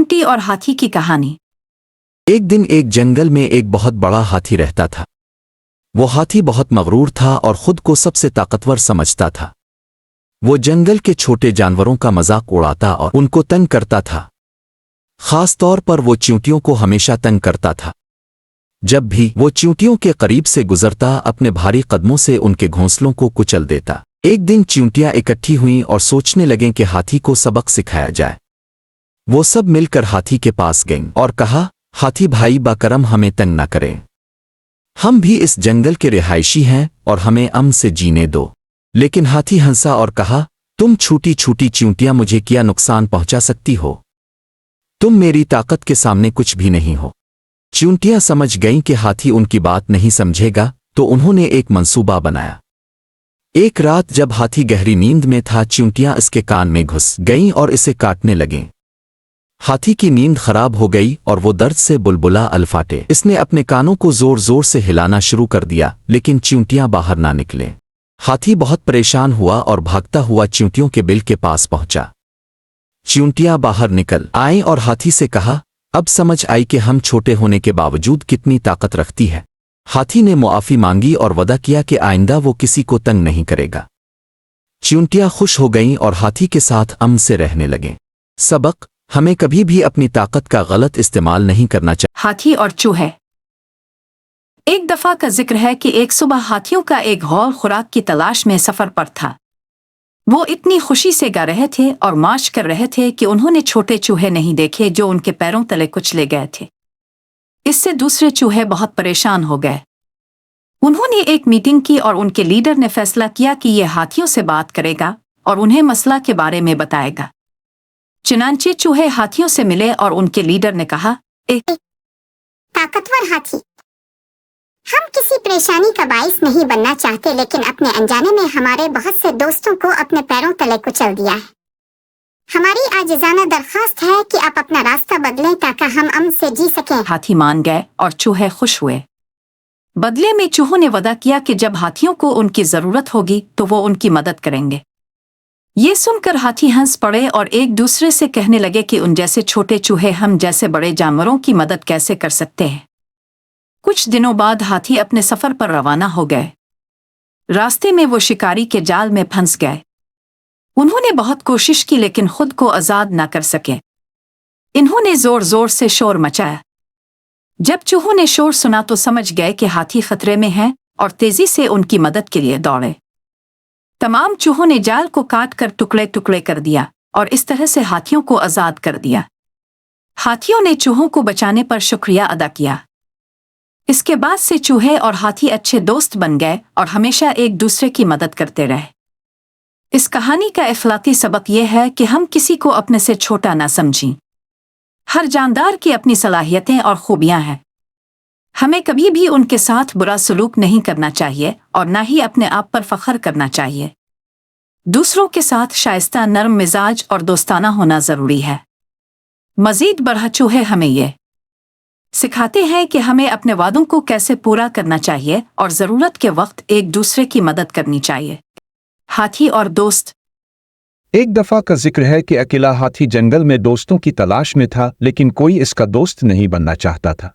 چیونٹی اور ہاتھی کی کہانی۔ ایک دن ایک جنگل میں ایک بہت بڑا ہاتھی رہتا تھا۔ وہ ہاتھی بہت مغرور تھا اور خود کو سب سے طاقتور سمجھتا تھا۔ وہ جنگل کے چھوٹے جانوروں کا مذاق اڑاتا اور ان کو تنگ کرتا تھا۔ خاص طور پر وہ چیونٹیوں کو ہمیشہ تنگ کرتا تھا۔ جب بھی وہ چیونٹیوں کے قریب سے گزرتا اپنے بھاری قدموں سے ان کے گھونسلوں کو کچل دیتا۔ ایک دن چیونٹیاں اکٹھی ہوئیں اور سوچنے لگیں کہ ہاتھی کو سبق سکھایا جائے۔ وہ سب مل کر ہاتھی کے پاس گئیں اور کہا، ہاتھی بھائی باکرم ہمیں تنگ نہ کریں۔ ہم بھی اس جنگل کے رہائشی ہیں اور ہمیں امن سے جینے دو۔ لیکن ہاتھی ہنسا اور کہا، تم چھوٹی چھوٹی چیونٹیاں مجھے کیا نقصان پہنچا سکتی ہو؟ تم میری طاقت کے سامنے کچھ بھی نہیں ہو۔ چیونٹیاں سمجھ گئیں کہ ہاتھی ان کی بات نہیں سمجھے گا، تو انہوں نے ایک منصوبہ بنایا۔ ایک رات جب ہاتھی گہری نیند میں تھا، چیونٹیاں اس کے کان میں گھس گئیں اور اسے کاٹنے لگیں۔ ہاتھی کی نیند خراب ہو گئی اور وہ درد سے بلبلا الفاٹے۔ اس نے اپنے کانوں کو زور زور سے ہلانا شروع کر دیا، لیکن چیونٹیاں باہر نہ نکلیں۔ ہاتھی بہت پریشان ہوا اور بھاگتا ہوا چیونٹیوں کے بل کے پاس پہنچا۔ چیونٹیاں باہر نکل آئیں اور ہاتھی سے کہا، اب سمجھ آئی کہ ہم چھوٹے ہونے کے باوجود کتنی طاقت رکھتی ہے۔ ہاتھی نے معافی مانگی اور وعدہ کیا کہ آئندہ وہ کسی کو تنگ نہیں کرے گا۔ چیونٹیاں خوش ہو گئیں اور ہاتھی کے ساتھ امن سے رہنے لگیں۔ سبق: ہمیں کبھی بھی اپنی طاقت کا غلط استعمال نہیں کرنا چاہیے۔ ہاتھی اور چوہے۔ ایک دفعہ کا ذکر ہے کہ ایک صبح ہاتھیوں کا ایک گھوڑ خوراک کی تلاش میں سفر پر تھا۔ وہ اتنی خوشی سے گا رہے تھے اور مارچ کر رہے تھے کہ انہوں نے چھوٹے چوہے نہیں دیکھے جو ان کے پیروں تلے کچلے گئے تھے۔ اس سے دوسرے چوہے بہت پریشان ہو گئے۔ انہوں نے ایک میٹنگ کی اور ان کے لیڈر نے فیصلہ کیا کہ یہ ہاتھیوں سے بات کرے گا اور انہیں مسئلہ کے بارے میں بتائے گا۔ چنانچہ چوہے ہاتھیوں سے ملے اور ان کے لیڈر نے کہا، ایک طاقتور ہاتھی، ہم کسی پریشانی کا باعث نہیں بننا چاہتے، لیکن اپنے انجانے میں ہمارے بہت سے دوستوں کو اپنے پیروں تلے کچل دیا ہے۔ ہماری عاجزانہ درخواست ہے کہ آپ اپنا راستہ بدلیں تاکہ ہم امن سے جی سکیں۔ ہاتھی مان گئے اور چوہے خوش ہوئے۔ بدلے میں چوہوں نے وعدہ کیا کہ جب ہاتھیوں کو ان کی ضرورت ہوگی تو وہ ان کی مدد کریں گے۔ یہ سن کر ہاتھی ہنس پڑے اور ایک دوسرے سے کہنے لگے کہ ان جیسے چھوٹے چوہے ہم جیسے بڑے جانوروں کی مدد کیسے کر سکتے ہیں۔ کچھ دنوں بعد ہاتھی اپنے سفر پر روانہ ہو گئے۔ راستے میں وہ شکاری کے جال میں پھنس گئے۔ انہوں نے بہت کوشش کی لیکن خود کو آزاد نہ کر سکے۔ انہوں نے زور زور سے شور مچایا۔ جب چوہوں نے شور سنا تو سمجھ گئے کہ ہاتھی خطرے میں ہیں اور تیزی سے ان کی مدد کے لیے دوڑے۔ تمام چوہوں نے جال کو کاٹ کر ٹکڑے ٹکڑے کر دیا اور اس طرح سے ہاتھیوں کو آزاد کر دیا۔ ہاتھیوں نے چوہوں کو بچانے پر شکریہ ادا کیا۔ اس کے بعد سے چوہے اور ہاتھی اچھے دوست بن گئے اور ہمیشہ ایک دوسرے کی مدد کرتے رہے۔ اس کہانی کا اخلاقی سبق یہ ہے کہ ہم کسی کو اپنے سے چھوٹا نہ سمجھیں۔ ہر جاندار کی اپنی صلاحیتیں اور خوبیاں ہیں۔ ہمیں کبھی بھی ان کے ساتھ برا سلوک نہیں کرنا چاہیے اور نہ ہی اپنے آپ پر فخر کرنا چاہیے۔ دوسروں کے ساتھ شائستہ، نرم مزاج اور دوستانہ ہونا ضروری ہے۔ مزید برآں چوہے ہمیں یہ سکھاتے ہیں کہ ہمیں اپنے وعدوں کو کیسے پورا کرنا چاہیے اور ضرورت کے وقت ایک دوسرے کی مدد کرنی چاہیے۔ ہاتھی اور دوست۔ ایک دفعہ کا ذکر ہے کہ اکیلا ہاتھی جنگل میں دوستوں کی تلاش میں تھا، لیکن کوئی اس کا دوست نہیں بننا چاہتا تھا۔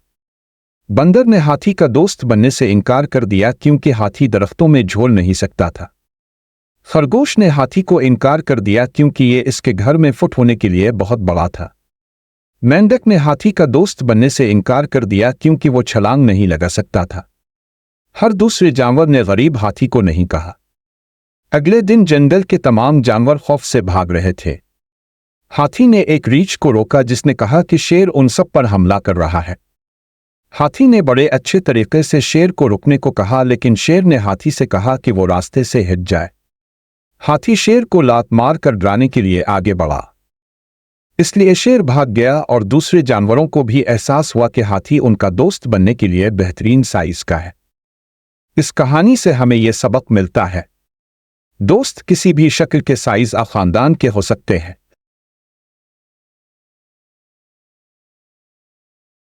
بندر نے ہاتھی کا دوست بننے سے انکار کر دیا کیونکہ ہاتھی درختوں میں جھول نہیں سکتا تھا۔ خرگوش نے ہاتھی کو انکار کر دیا کیونکہ یہ اس کے گھر میں فٹ ہونے کے لیے بہت بڑا تھا۔ مینڈک نے ہاتھی کا دوست بننے سے انکار کر دیا کیونکہ وہ چھلانگ نہیں لگا سکتا تھا۔ ہر دوسرے جانور نے غریب ہاتھی کو نہیں کہا۔ اگلے دن جنگل کے تمام جانور خوف سے بھاگ رہے تھے۔ ہاتھی نے ایک ریچھ کو روکا جس نے کہا کہ شیر ان سب پر حملہ کر رہا ہے۔ ہاتھی نے بڑے اچھے طریقے سے شیر کو روکنے کو کہا، لیکن شیر نے ہاتھی سے کہا کہ وہ راستے سے ہٹ جائے۔ ہاتھی شیر کو لات مار کر ڈرانے کے لیے آگے بڑھا، اس لیے شیر بھاگ گیا اور دوسرے جانوروں کو بھی احساس ہوا کہ ہاتھی ان کا دوست بننے کے لیے بہترین سائز کا ہے۔ اس کہانی سے ہمیں یہ سبق ملتا ہے: دوست کسی بھی شکل کے، سائز اور خاندان کے ہو سکتے ہیں۔